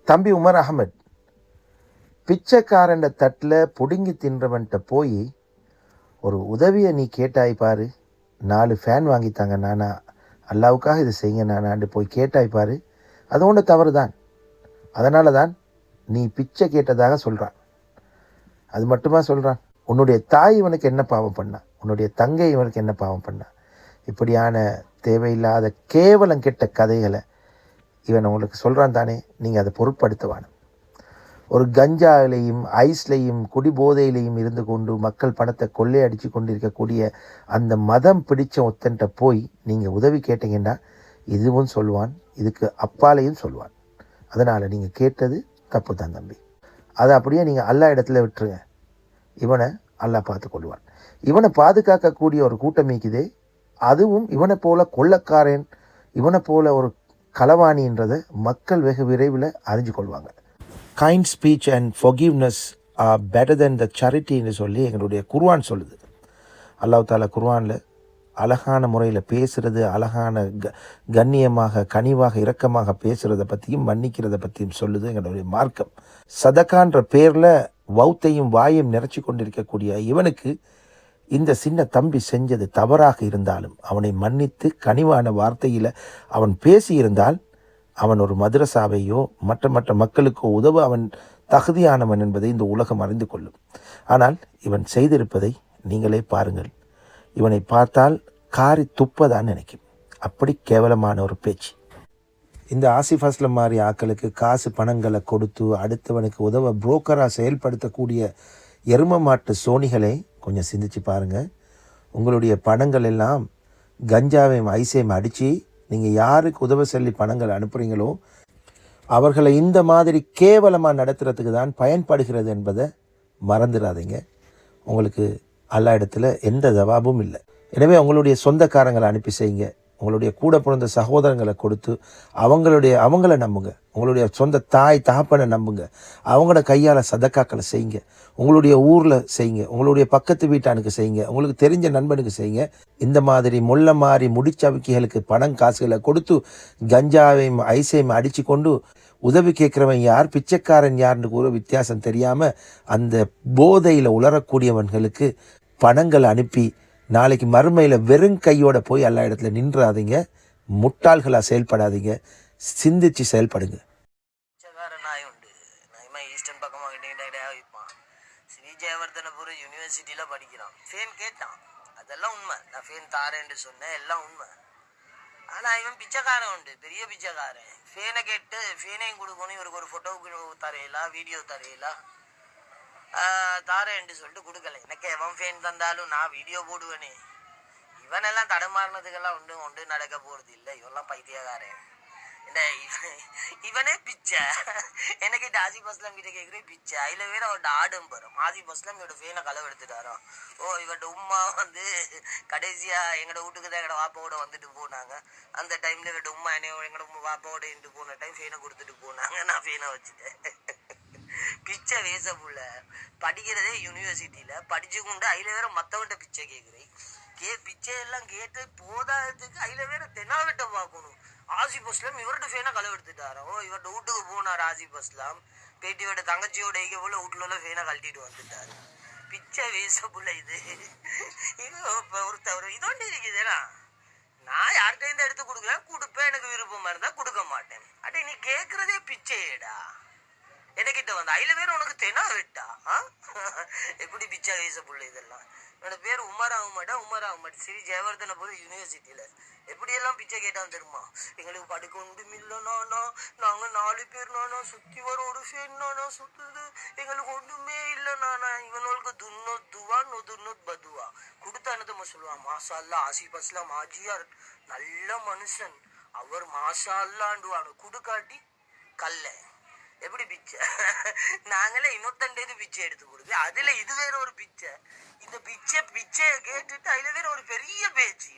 தம்பி Umar Ahmad பிச்சைக்காரன் தட்டில் பிடுங்கி தின்றவன்கிட்ட போய் ஒரு உதவியை நீ கேட்டாய் பாரு, 4 ஃபேன் வாங்கித்தாங்க நானா, அல்லாவுக்காக இதை செய்யுங்க நானாண்டு போய் கேட்டாய் பாரு, அது ஒன்று தவறு தான். அதனால தான் நீ பிச்சை கேட்டதாக சொல்கிறான். அது மட்டுமா சொல்கிறான்? உன்னுடைய தாய் இவனுக்கு என்ன பாவம் பண்ணா, உன்னுடைய தங்கை இவனுக்கு என்ன பாவம் பண்ணா? இப்படியான தேவையில்லாத கேவலம் கெட்ட கதைகளை இவன் உங்களுக்கு சொல்கிறான் தானே, நீங்கள் அதை பொருட்படுத்துவான. ஒரு கஞ்சாவிலையும் ஐஸ்லையும் குடிபோதையிலையும் இருந்து கொண்டு மக்கள் பணத்தை கொள்ளையடித்து கொண்டு இருக்கக்கூடிய அந்த மதம் பிடிச்ச ஒத்தன்ட்ட போய் நீங்கள் உதவி கேட்டீங்கன்னா இதுவும் சொல்லுவான், இதுக்கு அப்பாலையும் சொல்லுவான். அதனால் நீங்கள் கேட்டது தப்பு தான் தம்பி. அதை அப்படியே நீங்கள் அல்லா இடத்துல விட்டுருங்க. இவனை அல்லாஹ் பார்த்து கொள்வான். இவனை பாதுகாக்கக்கூடிய ஒரு கூட்டமைக்குதே, அதுவும் இவனை போல கொள்ளக்காரன், இவனை போல ஒரு களவாணின்றதை மக்கள் வெகு விரைவில் அறிஞ்சு கொள்வாங்க. Kind speech and forgiveness are better than the சேரிட்டின்னு சொல்லி எங்களுடைய குர்ஆன் சொல்லுது. அல்லாஹ் தாலா குர்ஆனில் அழகான முறையில் பேசுகிறது, அழகான கண்ணியமாக கனிவாக இரக்கமாக பேசுகிறத பற்றியும் மன்னிக்கிறத பற்றியும் சொல்லுது எங்களுடைய மார்க்கம். சதக்கான்ற பேரில் வௌத்தையும் வாயும் நிறைச்சி கொண்டிருக்கக்கூடிய இவனுக்கு இந்த சின்ன தம்பி செஞ்சது தவறாக இருந்தாலும் அவனை மன்னித்து கனிவான வார்த்தையில் அவன் பேசியிருந்தால் அவன் ஒரு மதரசாவையோ மற்ற மக்களுக்கோ உதவ அவன் தகுதியானவன் என்பதை இந்த உலகம் அறிந்து கொள்ளும். ஆனால் இவன் செய்திருப்பதை நீங்களே பாருங்கள். இவனை பார்த்தால் காரி துப்பதான் நினைக்கும். அப்படி கேவலமான ஒரு பேச்சு. இந்த ஆசிஃப் அஸ்லம் மாதிரி ஆக்களுக்கு காசு பணங்களை கொடுத்து அடுத்தவனுக்கு உதவ புரோக்கராக செயல்படுத்தக்கூடிய எரும மாட்டு சோனிகளை கொஞ்சம் சிந்திச்சு பாருங்கள். உங்களுடைய பணங்கள் எல்லாம் கஞ்சாவையும் ஐசையும் அடித்து நீங்கள் யாருக்கு உதவ சொல்லி பணங்களை அனுப்புகிறீங்களோ அவர்களை இந்த மாதிரி கேவலமாக நடத்துறதுக்கு தான் பயன்படுகிறது என்பதை மறந்துடாதீங்க. உங்களுக்கு அல்லா இடத்துல எந்த ஜவாபும் இல்லை. எனவே உங்களுடைய சொந்தக்காரங்களை அனுப்பி செய்யுங்க. உங்களுடைய கூட பிறந்த சகோதரங்களை கொடுத்து அவங்கள நம்புங்க. உங்களுடைய சொந்த தாய் தகப்பனை நம்புங்க. அவங்களோட கையால் சதக்காக்களை செய்யுங்க. உங்களுடைய ஊரில் செய்யுங்க. உங்களுடைய பக்கத்து வீட்டானுக்கு செய்யுங்க. உங்களுக்கு தெரிஞ்ச நண்பனுக்கு செய்யுங்க. இந்த மாதிரி முள்ள மாறி முடிச்சவிக்கைகளுக்கு பணம் காசுகளை கொடுத்து கஞ்சாவையும் ஐசையும் அடித்து கொண்டு உதவி கேட்குறவன் யார் பிச்சைக்காரன் யாருன்னு கூட வித்தியாசம் தெரியாமல் அந்த போதையில் உலரக்கூடியவன்களுக்கு பணங்களை அனுப்பி நாளைக்கு மறுமையில் வெறும் கையோட போய் எல்லா இடத்துல நின்றாதீங்க. முட்டாள்களாக செயல்படாதீங்க. சிந்திச்சு செயல்படுங்க. ஈஸ்டர்ன் பக்கமாக வைப்பான். ஸ்ரீ ஜெயவர்தனபுரம் யூனிவர்சிட்டியில் படிக்கிறான். ஃபேன் கேட்டான், அதெல்லாம் உண்மை. நான் ஃபேன் தாரேன்னு சொன்னேன், எல்லாம் உண்மை. ஆனால் இவன் பிச்சைக்காரன் உண்டு, பெரிய பிச்சைக்காரன். ஃபேனை கேட்டு ஃபேனையும் கொடுக்கணும், இவருக்கு ஒரு ஃபோட்டோவுக்கு தரையிலா வீடியோ தரையிலா தாரேன்னு சொல்லிட்டு கொடுக்கல. எனக்கு எவன் ஃபேன் தந்தாலும் நான் வீடியோ போடுவேனே. இவனெல்லாம் தடுமாறினதுக்கெல்லாம் ஒன்று நடக்க போகிறது இல்லை. இவெல்லாம் பைத்தியக்காரன். இவனே பிச்சை. எனக்கிட்ட ஆசிஃப் அஸ்லாம் கிட்ட கேட்குறேன் பிச்சை. அதில் வேற அவர்கிட்ட ஆடம்பரம். ஆசிஃப் அஸ்லாம் இவரோட ஃபேனை களவு எடுத்துட்டாரோ. இவர்கிட்ட உமா கடைசியாக எங்களோட வீட்டுக்கு தான் எங்களோட வாப்பாவோட வந்துட்டு போனாங்க. அந்த டைமில் இவர்கிட்ட உமா எங்களோட வாப்பாவோட இருந்து போன டைம் ஃபேனை கொடுத்துட்டு போனாங்க. நான் ஃபேனை வச்சுட்டேன். பிச்சை வேச புள்ள. படிக்கிறதே யூனிவர்சிட்டியில் படிச்சு கொண்டு அதில் வேற மற்றவன்ட்ட பிச்சை கேட்குறேன். பிச்சையெல்லாம் கேட்டு போதாததுக்கு அதில் வேற தென்னாவிட்ட பார்க்கணும். ஆசிஃப் அஸ்லாம் இவர்கிட்ட ஃபேனை களவு எடுத்துட்டாரோ. இவர்கிட்ட வீட்டுக்கு போனார் ஆசிஃப் அஸ்லாம். பேட்டியோட தங்கச்சியோட இங்கே போல வீட்டுல ஃபேனை கழட்டிட்டு வந்துட்டாரு. பிச்சை வேச புள்ள இது. ஒருத்தவர் இதோண்டு இருக்குதுன்னா நான் யார்கிட்ட எடுத்து கொடுக்குறேன், கொடுப்பேன். எனக்கு விருப்பமா இருந்தா கொடுக்க மாட்டேன். அட்டே நீ கேட்கறதே பிச்சையேடா. எனக்கிட்ட வந்து அதில் வேற உனக்கு தெனா விட்டா எப்படி பிச்சை வேச புள்ள இதெல்லாம். என்னோட பேர் உமர் அஹமட் ஸ்ரீ ஜெயவர்தனபுரம் யூனிவர்சிட்டியில். எப்படியெல்லாம் பிச்சை கேட்டான் தெரியுமா? எங்களுக்கு படுக்க ஒன்றும் இல்லைனானா, நாங்கள் 4 பேர் நானா, சுற்றி வர ஒரு ஃபேன் நானா சுற்றுது, எங்களுக்கு ஒன்றுமே இல்லைனானா. இவனுக்கு துன்னோத் துவா நொதுன்னோத் பதுவா கொடுத்த அனுதமா சொல்லுவான். மாஷா அல்லா ஆசிஃப் அஸ்லாம் ஆஜியார் நல்ல மனுஷன், அவர் மாஷா அல்லாண்டுவானு குடுக்காட்டி கல்ல. எப்படி பிச்சை? நாங்களே இன்னொத்தண்டேது பிச்சை எடுத்து கொடுக்கு. அதுல இது வேற ஒரு பிச்சை. இந்த பிச்சையை கேட்டுட்டு அதுல வேற ஒரு பெரிய பேச்சு.